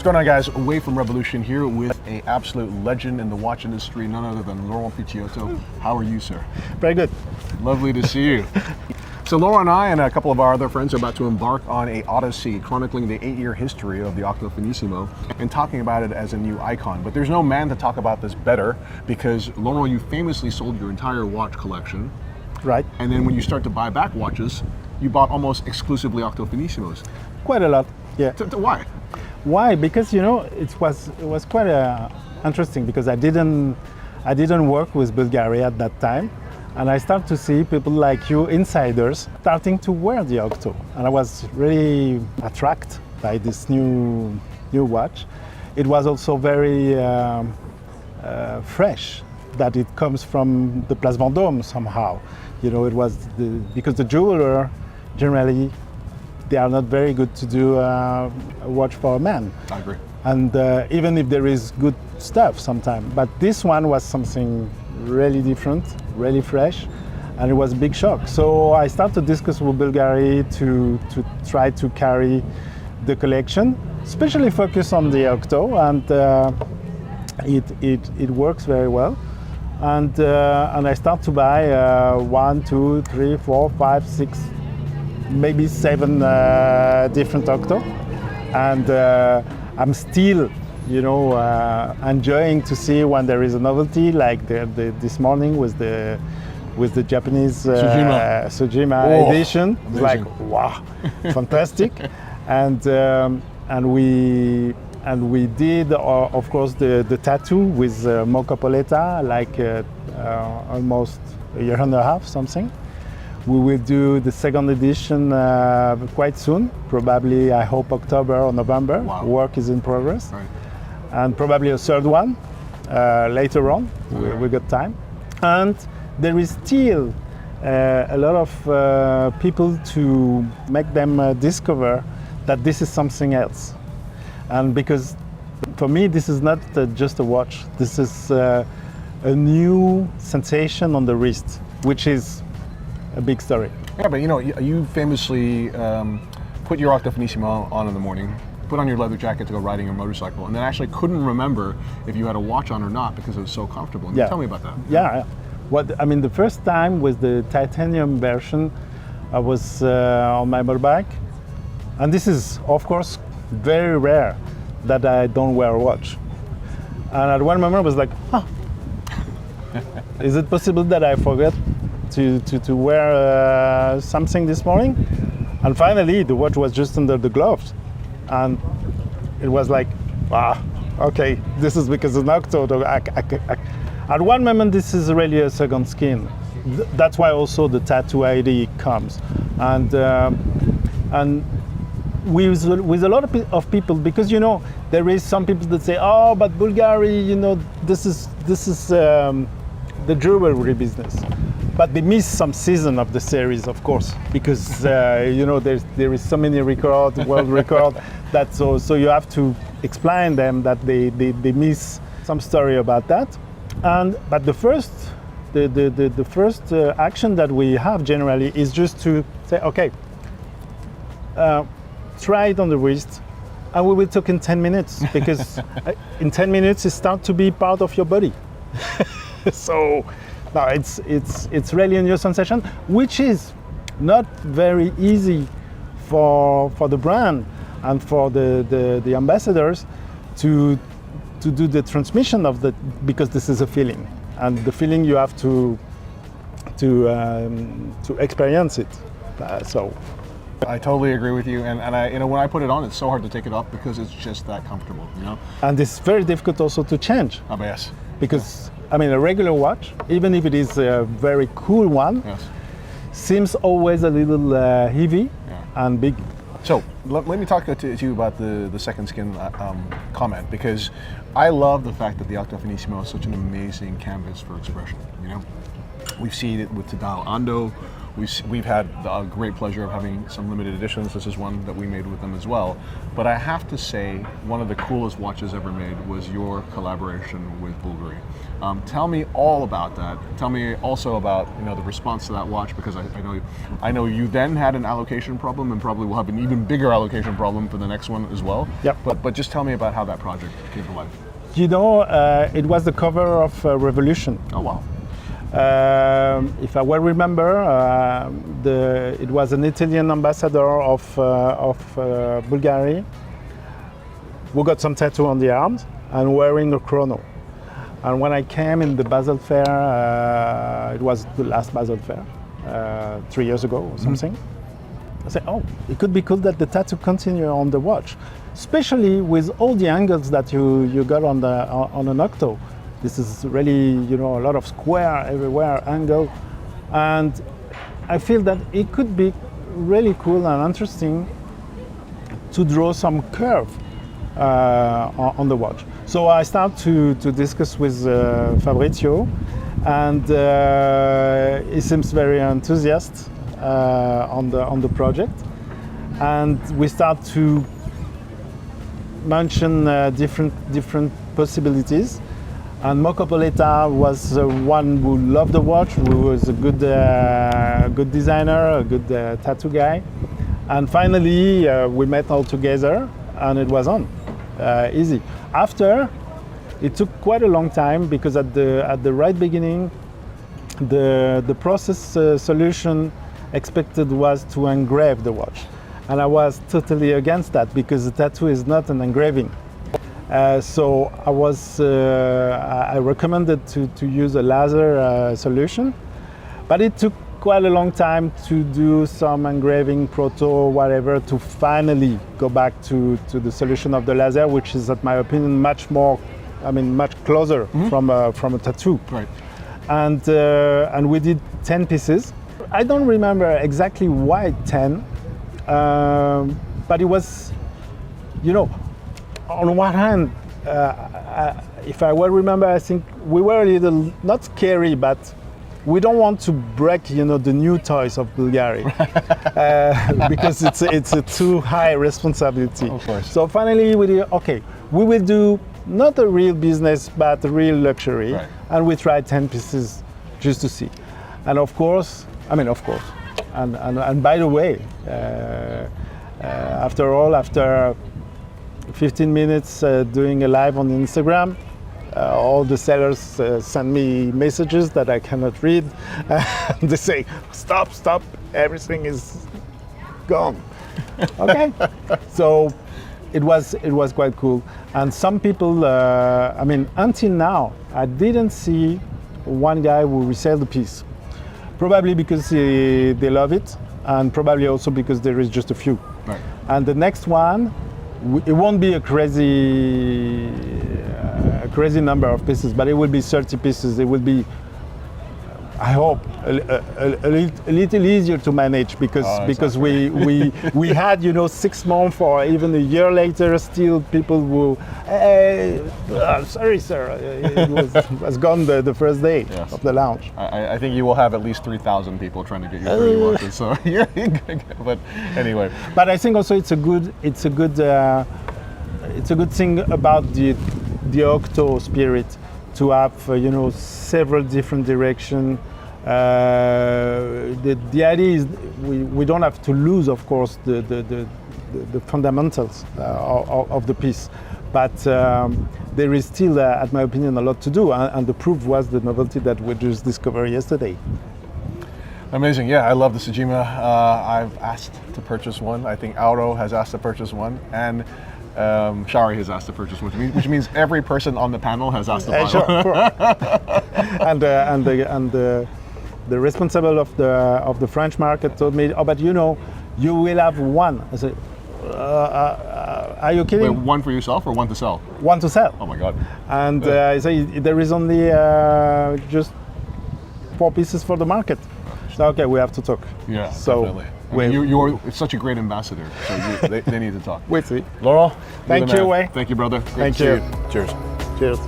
going on, guys? Away from Revolution here with an absolute legend in the watch industry, none other than Laurent Picciotto. How are you, sir? Very good. Lovely to see you. So Laurent and I and a couple of our other friends are about to embark on a odyssey chronicling the 8-year history of the Octo Finissimo and talking about it as a new icon. But there's no man to talk about this better because, Laurent, you famously sold your entire watch collection. Right. And then when you start to buy back watches, you bought almost exclusively Octo Finissimos. Quite a lot, yeah. Why? Why? Because it was quite interesting because I didn't work with Bvlgari at that time, and I started to see people like you, insiders, starting to wear the Octo, and I was really attracted by this new watch. It was also very fresh, that it comes from the Place Vendôme somehow. It was because the jeweler generally, they are not very good to do a watch for a man. I agree. And even if there is good stuff sometimes, but this one was something really different, really fresh, and it was a big shock. So I started to discuss with Bvlgari to try to carry the collection, especially focus on the Octo, and it works very well. And I start to buy 1, 2, 3, 4, 5, 6, maybe 7 different Octo, and I'm still, enjoying to see when there is a novelty, like this morning with the Japanese Sujima edition. It's like, wow, fantastic, and we did, of course, the tattoo with Mocha Poletta, like almost a year and a half, something. We will do the second edition quite soon, probably, I hope, October or November. Wow. Work is in progress. Right. And probably a third one later on. We got time. And there is still a lot of people to make them discover that this is something else. And because for me, this is not just a watch. This is a new sensation on the wrist, which is a big story. Yeah, but you famously put your Octo Finissimo on in the morning, put on your leather jacket to go riding your motorcycle, and then actually couldn't remember if you had a watch on or not because it was so comfortable. Yeah. Tell me about that. Yeah. The first time with the titanium version, I was on my motorbike, and this is, of course, very rare that I don't wear a watch. And at one moment I was like, is it possible that I forgot to wear something this morning? And finally the watch was just under the gloves, and it was like, okay, this is because it's an Octo. At one moment this is really a second skin. That's why also the tattoo ID comes, and with a lot of people, because there is some people that say, but Bvlgari, this is the jewelry business. But they miss some season of the series, of course, because there is so many records, world record, that so you have to explain them that they miss some story about that. But the first action that we have generally is just to say, okay, try it on the wrist, and we will talk in 10 minutes, because in 10 minutes it starts to be part of your body. So. No, it's really a new sensation, which is not very easy for the brand and for the ambassadors to do the transmission of because this is a feeling, and the feeling you have to experience it. So. I totally agree with you, and when I put it on, it's so hard to take it off because it's just that comfortable, And it's very difficult also to change. Oh, yes. Because a regular watch, even if it is a very cool one, yes, seems always a little heavy and big. So let me talk to you about the second skin comment, because I love the fact that the Octo Finissimo is such an amazing canvas for expression. We've seen it with Tadao Ando, we've had the great pleasure of having some limited editions. This is one that we made with them as well. But I have to say, one of the coolest watches ever made was your collaboration with Bvlgari. Tell me all about that. Tell me also about the response to that watch, because I know you then had an allocation problem and probably will have an even bigger allocation problem for the next one as well. Yep. But just tell me about how that project came to life. It was the cover of Revolution. Oh wow. If I well remember, it was an Italian ambassador of Bvlgari who got some tattoo on the arms and wearing a chrono. And when I came in the Basel Fair, it was the last Basel Fair, 3 years ago or something. I said, oh, it could be cool that the tattoo continue on the watch, especially with all the angles that you got on an Octo. This is really, a lot of square everywhere angle, and I feel that it could be really cool and interesting to draw some curve on the watch. So I start to discuss with Fabrizio, and he seems very enthusiastic on the project, and we start to mention different possibilities. And Mocco Poletta was one who loved the watch, who was a good designer, a good tattoo guy. And finally, we met all together, and it was on, easy. After, it took quite a long time, because at the right beginning, the process solution expected was to engrave the watch, and I was totally against that, because the tattoo is not an engraving. So I recommended to use a laser solution, but it took quite a long time to do some engraving, proto, whatever, to finally go back to the solution of the laser, which is, in my opinion, much closer from a tattoo. Right. And we did 10 pieces. I don't remember exactly why 10, but it was, on one hand, if I well remember, I think we were a little, not scary, but we don't want to break, the new toys of Bvlgari, because it's a too high responsibility. Of course. So finally, we did, okay, we will do not a real business, but a real luxury, right. And we tried 10 pieces just to see. And of course, and by the way, after 15 minutes doing a live on Instagram, all the sellers send me messages that I cannot read. They say, stop, everything is gone. Okay, so it was quite cool. And some people, until now, I didn't see one guy who resell the piece. Probably because they love it, and probably also because there is just a few. Right. And the next one, it won't be a crazy number of pieces, but it will be 30 pieces. It will be, I hope, a little easier to manage, because we had 6 months or even a year later, still people will, sorry sir, it was gone the first day. Yes. Of the launch. I think you will have at least 3,000 people trying to get your 30 watches. So yeah, but anyway. But I think also it's a good thing about the Octo spirit, to have several different directions. The idea is we don't have to lose, of course, the fundamentals of the piece, but there is still, in my opinion, a lot to do, and the proof was the novelty that we just discovered yesterday. Amazing, yeah, I love the Sejima. I've asked to purchase one. I think Auro has asked to purchase one, and Shari has asked to purchase one, which means every person on the panel has asked to buy one. And the responsible of the French market told me, oh, but you will have one. I said, are you kidding? Wait, one for yourself or one to sell? One to sell. Oh my God. And I say there is only just 4 pieces for the market. So okay, we have to talk. Yeah, so definitely. You're such a great ambassador, so they need to talk. Wait, see. Laurent, thank you, Wei. Thank you, brother. Great Thank to you. see you. Cheers. Cheers.